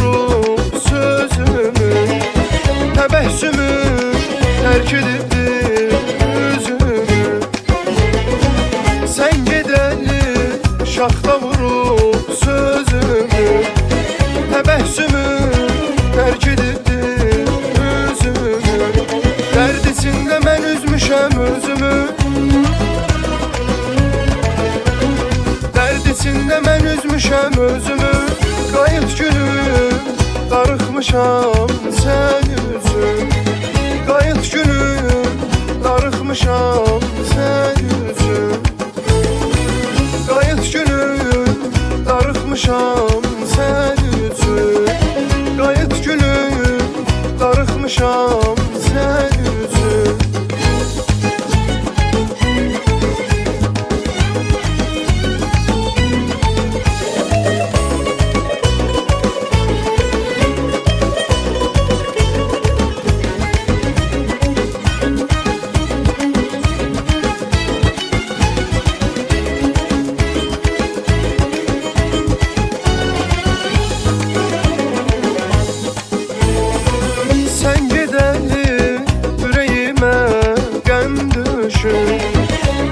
vurub sözümü, təbəssümü tərk edibdir üzümü. Sən gedəli şaxta vurub sözümü, təbəssümü tərk edibdir üzümü. Dərd içində mən üzmüşəm özümü, dərd içində mən üzmüşəm özümü. Qayıt günüm, darıxmışam sən üzüm. Qayıt günüm, darıxmışam sən üzüm. Qayıt günüm, darıxmışam sən üzüm. Qayıt günüm, darıxmışam sən üzüm.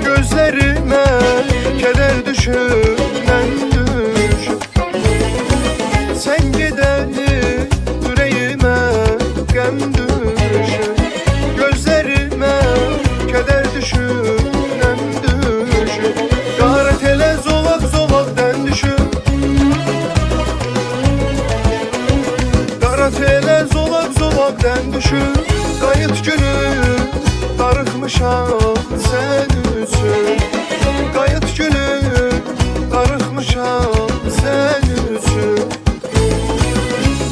Gözlerime keder düşüren düşüp, sen gideli yüreğime gem düşüp. Gözlerime keder düşüren düşüp, garet ele zolak zolakten düşüp. Garet ele zolak zolakten düşüp. Qayıt günüm, darıxmışam sən üzüm. Qayıt günüm, darıxmışam sən üzüm.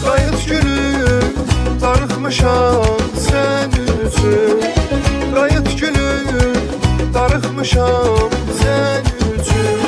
Qayıt günüm, darıxmışam sən üzüm. Qayıt günüm, darıxmışam sən üzüm.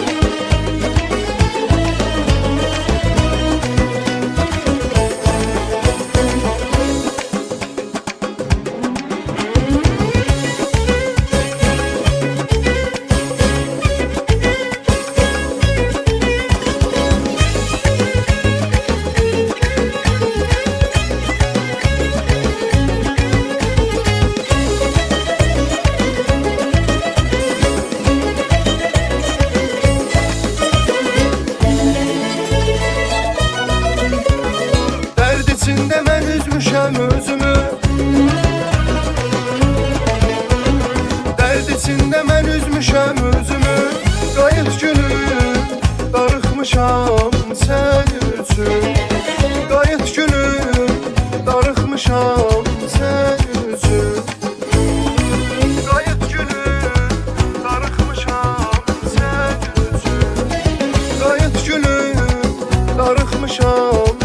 İçində mən üzmüşəm özümü, dərd içində mən üzmüşəm özümü. Qayıt günüm, darıxmışam sən üzüm. Qayıt günüm, darıxmışam sən üzüm. Qayıt günüm, darıxmışam sən üzüm. Qayıt günüm, darıxmışam